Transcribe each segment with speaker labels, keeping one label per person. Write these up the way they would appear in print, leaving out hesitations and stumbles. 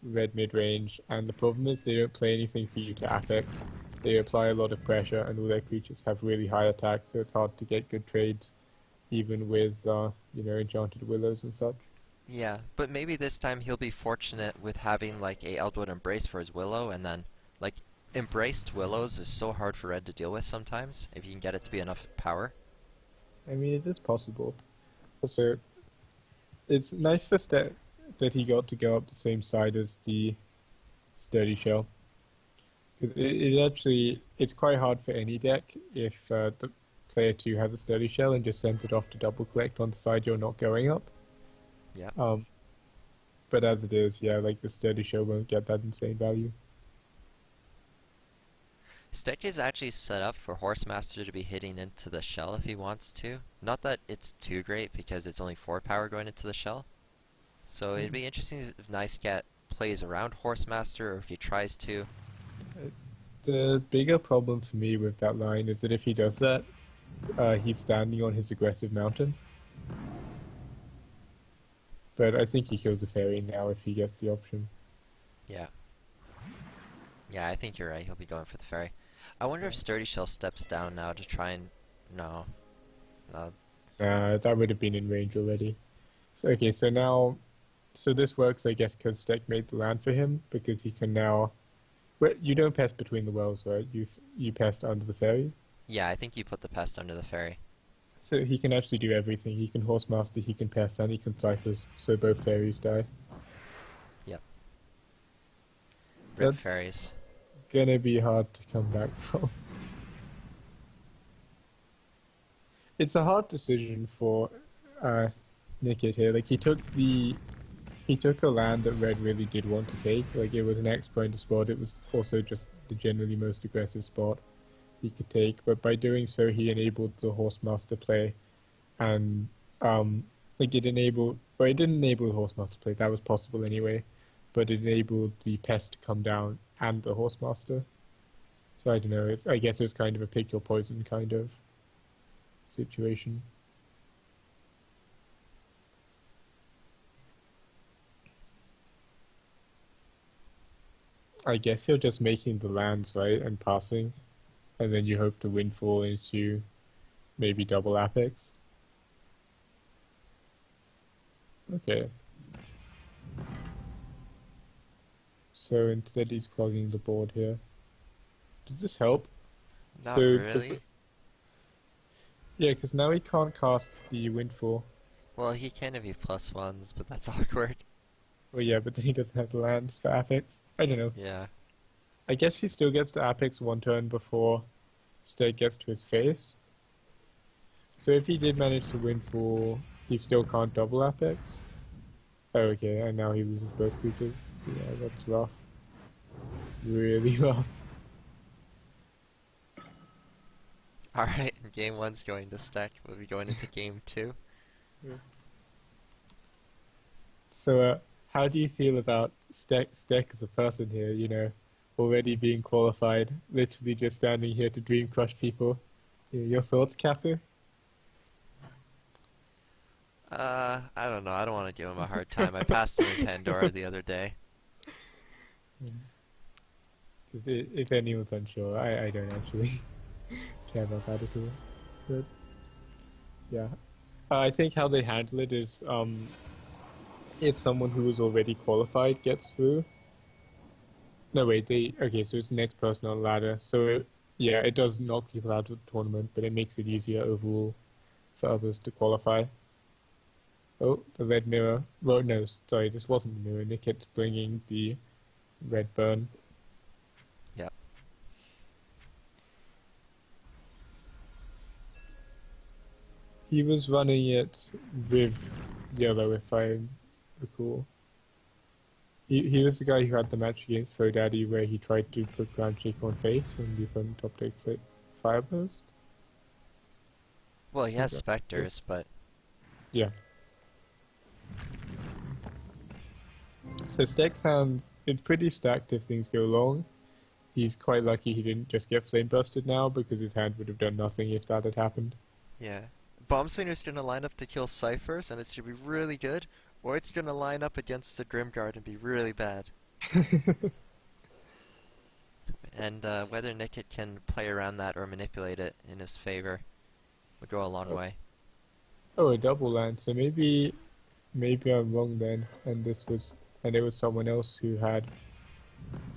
Speaker 1: red mid-range, and the problem is they don't play anything for you to affect. They apply a lot of pressure, and all their creatures have really high attack, so it's hard to get good trades, even with, enchanted willows and such.
Speaker 2: Yeah, but maybe this time he'll be fortunate with having like a Eldwood Embrace for his Willow, and then like embraced Willows is so hard for red to deal with sometimes if you can get it to be enough power.
Speaker 1: I mean, it is possible. Also, it's nice for Stek that he got to go up the same side as the Sturdy Shell. 'Cause it's quite hard for any deck if the player 2 has a Sturdy Shell and just sends it off to double collect on the side you're not going up.
Speaker 2: Yeah.
Speaker 1: Um, but as it is, yeah, like the Sturdy Shell won't get that insane value.
Speaker 2: Stek is actually set up for Horsemaster to be hitting into the shell if he wants to. Not that it's too great because it's only 4 power going into the shell. So it'd be interesting if NyCkiTT plays around Horsemaster or if he tries to.
Speaker 1: The bigger problem for me with that line is that if he does that, he's standing on his aggressive mountain. But I think he kills the fairy now if he gets the option.
Speaker 2: Yeah. Yeah, I think you're right. He'll be going for the fairy. I wonder if Sturdy Shell steps down now to try and... No.
Speaker 1: That would have been in range already. So, okay, so now... So this works, I guess, because Stek made the land for him, because he can now... Well, you don't pest between the wells, right? You pest under the fairy.
Speaker 2: Yeah, I think you put the pest under the fairy.
Speaker 1: So he can actually do everything. He can Horsemaster, he can pest, and he can Ciphers, so both fairies die.
Speaker 2: Yep. Rip
Speaker 1: That's
Speaker 2: fairies.
Speaker 1: gonna be hard to come back from. It's a hard decision for NyCkiTT here. Like he took a land that red really did want to take. Like it was an X pointer spot. It was also just the generally most aggressive spot he could take. But by doing so, he enabled the Horsemaster play, and like it enabled. Well, it didn't enable the Horsemaster play. That was possible anyway, but it enabled the pest to come down and the Horsemaster. So I don't know. I guess it was kind of a pick your poison kind of situation. I guess you're just making the lands, right, and passing, and then you hope to windfall into maybe double Apex. Okay. So instead he's clogging the board here. Does this help?
Speaker 2: Not
Speaker 1: So
Speaker 2: really.
Speaker 1: yeah, because now he can't cast the windfall.
Speaker 2: Well, he can if he plus ones, but that's awkward.
Speaker 1: Well, yeah, but then he doesn't have the lands for Apex. I don't know.
Speaker 2: Yeah.
Speaker 1: I guess he still gets to Apex one turn before Stek gets to his face. So if he did manage to windfall, he still can't double Apex. Oh, okay, and now he loses both creatures. Yeah, that's rough. Really rough.
Speaker 2: Alright, game one's going to Stek. We'll be going into game two.
Speaker 1: So, how do you feel about Stek as a person here, already being qualified, literally just standing here to dream crush people? Your thoughts, Kathy?
Speaker 2: I don't know. I don't want to give him a hard time. I passed him in Pandora the other day.
Speaker 1: If anyone's unsure, I don't actually care about that at all. But, yeah. I think how they handle it is, if someone who is already qualified gets through. No, wait, okay, so it's the next person on the ladder. So, yeah, it does knock people out of the tournament, but it makes it easier overall for others to qualify. Oh, the red mirror. Well, no, sorry, this wasn't the mirror. NyCkiTT's bringing the red burn.
Speaker 2: Yep.
Speaker 1: He was running it with yellow, if I recall. He was the guy who had the match against Daddy where he tried to put ground shake on face when the opponent top takes fire burst.
Speaker 2: Well, he has specters, but
Speaker 1: Yeah. So Stek's hands, it's pretty stacked if things go long. He's quite lucky he didn't just get flame busted now because his hand would have done nothing if that had happened.
Speaker 2: yeah. Bomb Slinger's gonna line up to kill Ciphers, and it's gonna be really good, or it's gonna line up against the Grimguard and be really bad. And whether NyCkiTT can play around that or manipulate it in his favor would go a long way.
Speaker 1: Oh, a double land. So maybe I'm wrong then, and it was someone else who had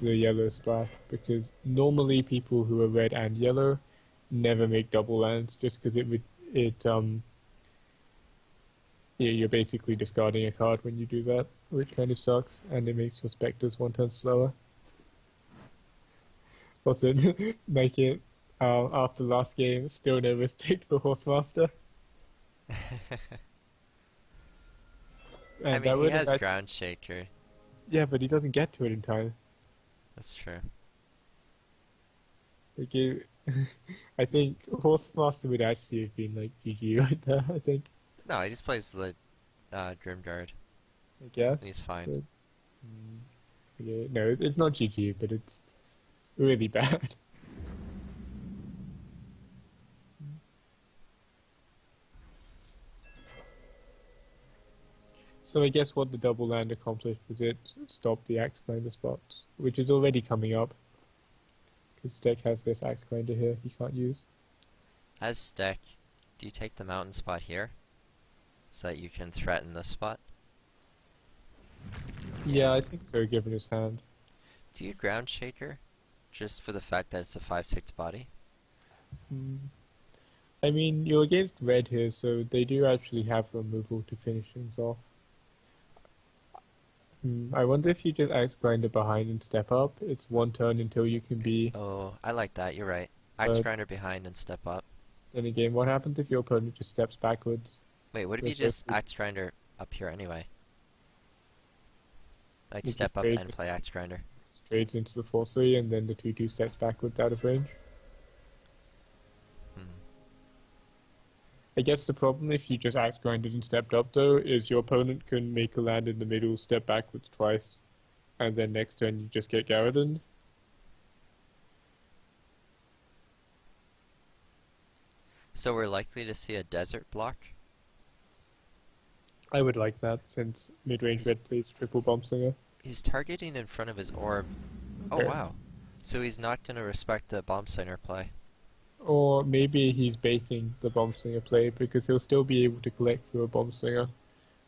Speaker 1: the yellow splash because normally people who are red and yellow never make double lands just because it yeah, you're basically discarding a card when you do that, which kind of sucks, and it makes your specters 1 turn slower. Also, NyCkiTT after last game still no respect for Horsemaster,
Speaker 2: I
Speaker 1: and
Speaker 2: mean,
Speaker 1: that
Speaker 2: he
Speaker 1: would have
Speaker 2: has
Speaker 1: had
Speaker 2: Ground Shaker.
Speaker 1: yeah, but he doesn't get to it in time.
Speaker 2: That's true.
Speaker 1: Like it, I think Horsemaster would actually have been like GG right there. I think.
Speaker 2: No, he just plays the Grimguard,
Speaker 1: I guess.
Speaker 2: and he's fine.
Speaker 1: But, yeah, no, it's not GG, but it's really bad. So I guess what the double land accomplished was it stopped the axe grinder spots, which is already coming up. Because Stek has this axe grinder here he can't use.
Speaker 2: As Stek, do you take the mountain spot here so that you can threaten this spot?
Speaker 1: Yeah, I think so, given his hand.
Speaker 2: Do you Ground Shaker just for the fact that it's a 5/6 body?
Speaker 1: Mm. I mean, you're against red here, so they do actually have removal to finish things off. I wonder if you just axe grinder behind and step up. It's 1 turn until you can be.
Speaker 2: Oh, I like that. You're right. Axe Grinder behind and step up.
Speaker 1: Then again, what happens if your opponent just steps backwards?
Speaker 2: Wait, what if you just Axe Grinder up here anyway? Like
Speaker 1: You
Speaker 2: step
Speaker 1: just
Speaker 2: up
Speaker 1: trade
Speaker 2: and play Axe Grinder.
Speaker 1: trades into the 4/3, and then the 2/2 steps backwards out of range.
Speaker 2: Hmm.
Speaker 1: I guess the problem if you just axe grinded and stepped up though is your opponent can make a land in the middle, step backwards twice, and then next turn you just get Garrodon.
Speaker 2: So we're likely to see a desert block?
Speaker 1: I would like that since mid-range
Speaker 2: He's-
Speaker 1: red plays triple bomb slinger.
Speaker 2: He's targeting in front of his orb. Oh
Speaker 1: Okay.
Speaker 2: wow. So he's not going to respect the Bomb Slinger play.
Speaker 1: Or maybe he's baiting the bomb slinger play because he'll still be able to collect through a bomb slinger,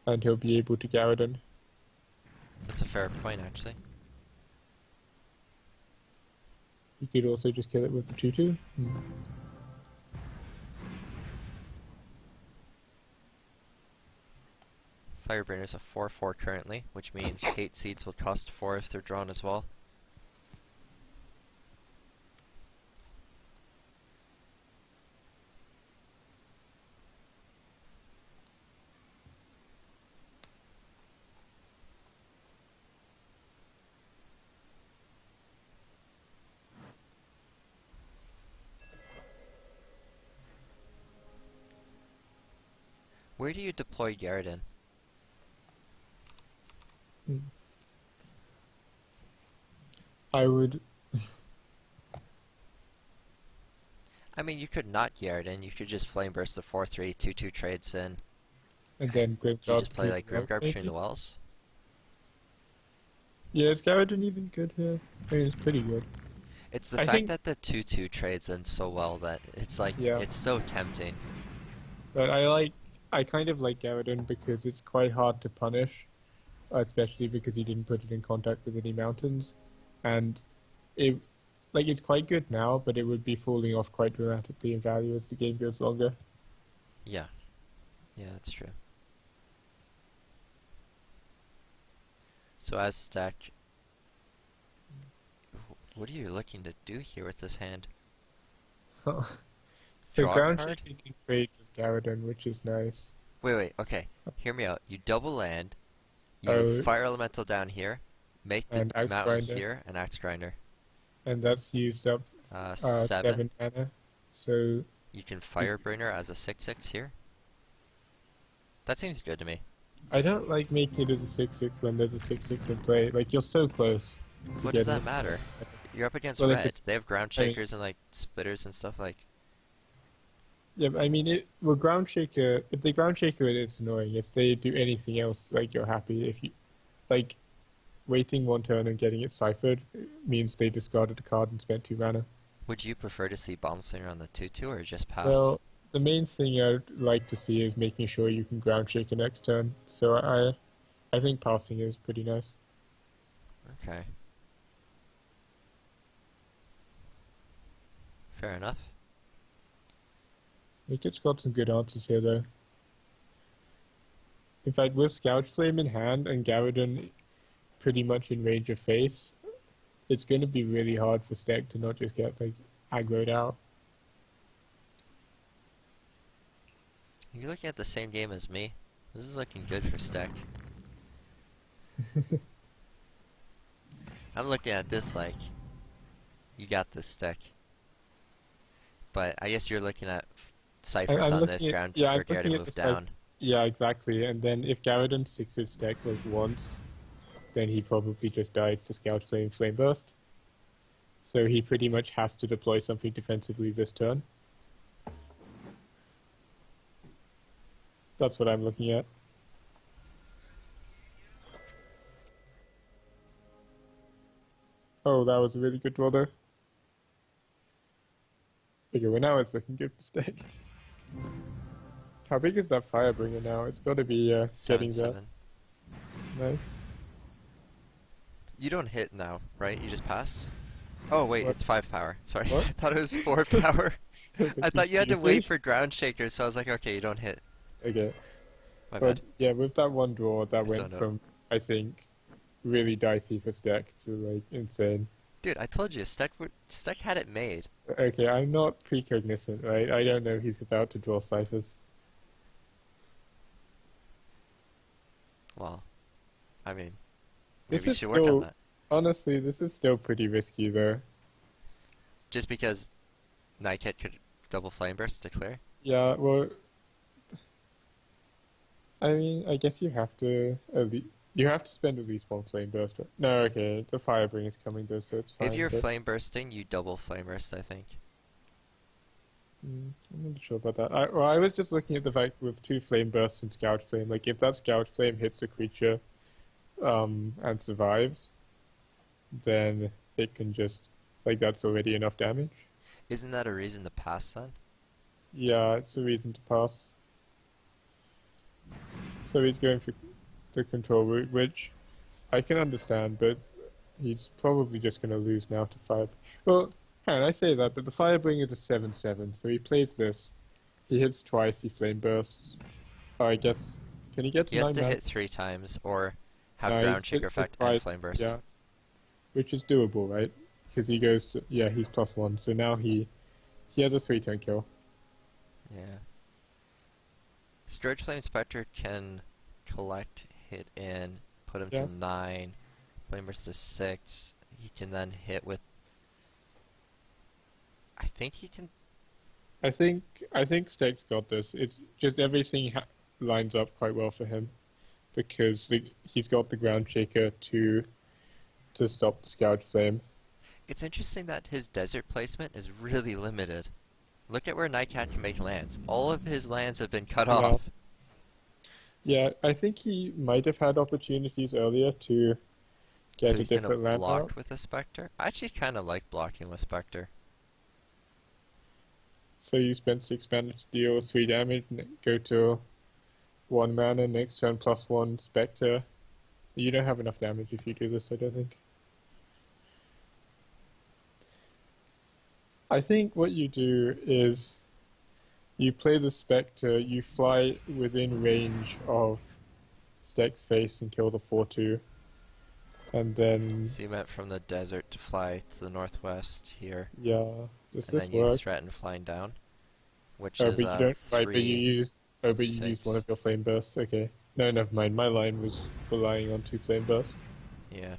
Speaker 1: and he'll be able to Garrodon.
Speaker 2: That's a fair point, actually.
Speaker 1: He could also just kill it with the 2/2.
Speaker 2: Firebrander's a 4/4 currently, which means Hate Seeds will cost 4 if they're drawn as well. Where do you deploy Garrodon?
Speaker 1: I would.
Speaker 2: I mean, you could not Garrodon, you could just Flame Burst the 4/3, 2/2 trades in.
Speaker 1: And then
Speaker 2: You
Speaker 1: Grimguard.
Speaker 2: just play like Grimguard between the wells.
Speaker 1: Yeah, is Garrodon even good here? I mean, it's pretty good.
Speaker 2: It's the
Speaker 1: I
Speaker 2: fact
Speaker 1: think-
Speaker 2: that the 2/2 trades in so well that it's like,
Speaker 1: Yeah.
Speaker 2: it's so tempting.
Speaker 1: But I kind of like Garrodon because it's quite hard to punish, especially because he didn't put it in contact with any mountains, and it's quite good now, but it would be falling off quite dramatically in value as the game goes longer.
Speaker 2: Yeah. Yeah, that's true. So as Stek, what are you looking to do here with this hand?
Speaker 1: So
Speaker 2: Draw a
Speaker 1: ground
Speaker 2: card?
Speaker 1: shaking can trade with Garrodon, which is nice.
Speaker 2: Wait, okay. Hear me out. You double land, you
Speaker 1: Oh.
Speaker 2: Fire Elemental down here, make the
Speaker 1: And Axe
Speaker 2: mountain
Speaker 1: Grinder.
Speaker 2: here, and Axe Grinder.
Speaker 1: And that's used up
Speaker 2: 7.
Speaker 1: 7 mana. So
Speaker 2: You can Fireburner as a 6/6 here. That seems good to me.
Speaker 1: I don't like making it as a 6/6 when there's a 6/6 in play. Like you're so close.
Speaker 2: What does that matter? You're up against
Speaker 1: Well, if
Speaker 2: red.
Speaker 1: it's-
Speaker 2: They have ground
Speaker 1: I mean-
Speaker 2: shakers and like splitters and stuff like.
Speaker 1: Yeah, I mean, ground shaker. If they ground shaker it, it's annoying. If they do anything else, like you're happy. If you, like, waiting one turn and getting it ciphered means they discarded a card and spent 2 mana.
Speaker 2: Would you prefer to see Bomb Slinger on the 2/2 or just pass?
Speaker 1: Well, the main thing I'd like to see is making sure you can ground shake next turn. So I think passing is pretty nice.
Speaker 2: Okay. Fair enough.
Speaker 1: NyCkiTT's got some good answers here though. In fact, with Scourge Flame in hand and Garradon pretty much in range of face, it's going to be really hard for Stek to not just get like aggroed out.
Speaker 2: You're looking at the same game as me. This is looking good for Stek. I'm looking at this like, you got this, Stek. But I guess you're looking at ciphers on this ground or Garradon move down.
Speaker 1: Yeah, exactly. And then if Garradon sixes Stek like once, then he probably just dies to Scourge Flame Flame Burst. So he pretty much has to deploy something defensively this turn. That's what I'm looking at. Oh, that was a really good draw there. Okay, well now it's looking good for Stek. How big is that Firebringer now? It's got to be getting there.
Speaker 2: 7/7.
Speaker 1: Nice.
Speaker 2: You don't hit now, right? You just pass? Oh wait,
Speaker 1: What?
Speaker 2: it's 5 power. Sorry,
Speaker 1: What?
Speaker 2: I thought it was 4 power. I thought you had to
Speaker 1: Did
Speaker 2: wait
Speaker 1: say?
Speaker 2: for ground shaker, so I was like, okay, you don't hit.
Speaker 1: Okay.
Speaker 2: My
Speaker 1: But
Speaker 2: bad.
Speaker 1: yeah, with that one draw, that
Speaker 2: I
Speaker 1: went
Speaker 2: zoned out.
Speaker 1: from, I think, really dicey for Stek to like insane.
Speaker 2: Dude, I told you, Stek had it made.
Speaker 1: Okay, I'm not precognizant, right? I don't know he's about to draw ciphers.
Speaker 2: Well, I mean,
Speaker 1: This
Speaker 2: maybe you
Speaker 1: is
Speaker 2: should work on
Speaker 1: still,
Speaker 2: that.
Speaker 1: honestly, this is still pretty risky though.
Speaker 2: Just because NyCkiTT could double flame burst to clear.
Speaker 1: Yeah, well, I mean, I guess you have to spend at least one flame burst. No, okay, the Firebringer's coming though, so it's fine.
Speaker 2: If you're
Speaker 1: but,
Speaker 2: flame bursting, you double flame burst, I think.
Speaker 1: I'm not sure about that. I was just looking at the fact with 2 flame bursts and Scourge Flame, like if that Scourge Flame hits a creature, and survives, then it can just, like that's already enough damage.
Speaker 2: Isn't that a reason to pass then?
Speaker 1: Yeah, it's a reason to pass. So he's going for the control route, which I can understand, but he's probably just going to lose now to Fire. Well, hang on, I say that, but the Firebringer is a 7/7, so he plays this. He hits twice, he flame bursts. Oh, I guess. Can he get to
Speaker 2: He has
Speaker 1: 9
Speaker 2: to
Speaker 1: mana?
Speaker 2: hit 3 times or have
Speaker 1: No,
Speaker 2: ground
Speaker 1: he's
Speaker 2: shaker
Speaker 1: hit
Speaker 2: effect and
Speaker 1: twice,
Speaker 2: flame burst.
Speaker 1: yeah. Which is doable, right? Because he goes to, yeah, he's +1, so now he has a 3-turn kill.
Speaker 2: Yeah. Scourge Flame Spectre can collect, hit in, put him
Speaker 1: Yeah.
Speaker 2: to 9, flame burst to 6. He can then hit with. I think he can.
Speaker 1: I think Stek's got this. It's just everything lines up quite well for him because he's got the ground shaker to stop the Scourge Flame.
Speaker 2: It's interesting that his desert placement is really limited. Look at where NyCkiTT can make lands. All of his lands have been cut
Speaker 1: Yeah.
Speaker 2: off.
Speaker 1: Yeah, I think he might have had opportunities earlier to
Speaker 2: So
Speaker 1: get a
Speaker 2: he's gonna
Speaker 1: different land
Speaker 2: block
Speaker 1: out.
Speaker 2: with a Spectre. I actually kind of like blocking with Spectre.
Speaker 1: So you spend 6 mana to deal 3 damage, and go to 1 mana, next turn +1 Spectre. You don't have enough damage if you do this, I don't think. I think what you do is you play the Spectre, you fly within range of Stek's face and kill the 4/2, and then,
Speaker 2: So you meant from the desert to fly to the northwest here,
Speaker 1: yeah, does
Speaker 2: and
Speaker 1: this
Speaker 2: then you
Speaker 1: work?
Speaker 2: threaten flying down, which
Speaker 1: Oh,
Speaker 2: is
Speaker 1: but you don't, right, but
Speaker 2: 3.
Speaker 1: you use, oh, but you use
Speaker 2: 6.
Speaker 1: one of your flame bursts, okay. No, never mind, my line was relying on 2 flame bursts.
Speaker 2: Yeah.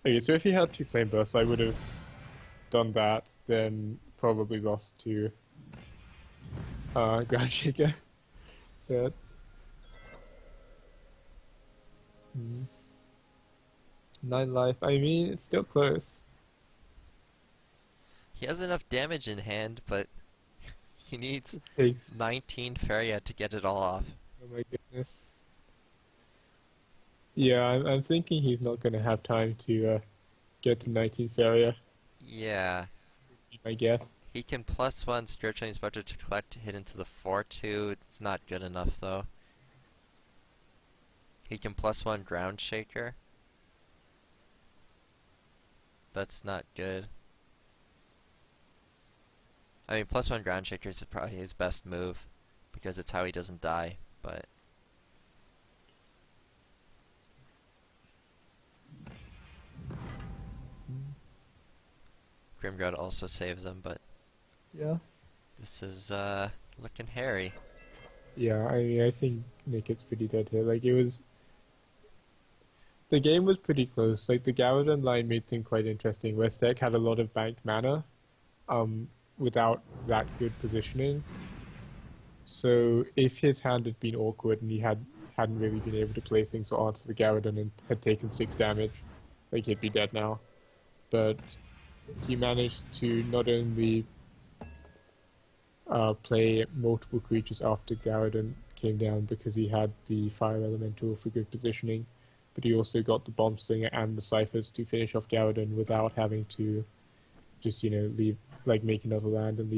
Speaker 1: Okay, so if he had 2 flame bursts, I would have done that, then probably lost to Ground Shaker. Yeah. 9 life. I mean, it's still close.
Speaker 2: He has enough damage in hand, but he needs
Speaker 1: It takes.
Speaker 2: 19 Feria to get it all off.
Speaker 1: Oh my goodness. Yeah, I'm thinking he's not going to have time to get to 19th area,
Speaker 2: Yeah,
Speaker 1: I guess.
Speaker 2: he can +1 Spiritual Inspector to collect to hit into the 4/2. It's not good enough though. He can +1 Ground Shaker. That's not good. I mean, +1 Ground Shaker is probably his best move because it's how he doesn't die. But Grimgard also saves him. But
Speaker 1: Yeah.
Speaker 2: this is looking hairy.
Speaker 1: Yeah, I mean, I think Nicket's pretty dead here. Like, the game was pretty close. Like, the Garrodon line made things quite interesting, where Stek had a lot of banked mana, um, without that good positioning. So if his hand had been awkward and hadn't really been able to play things or answer the Garrodon and had taken 6 damage, like he'd be dead now. But he managed to not only play multiple creatures after Garrodon came down because he had the Fire Elemental for good positioning, but he also got the Bomb Slinger and the Ciphers to finish off Garrodon without having to just, leave, like, make another land and leave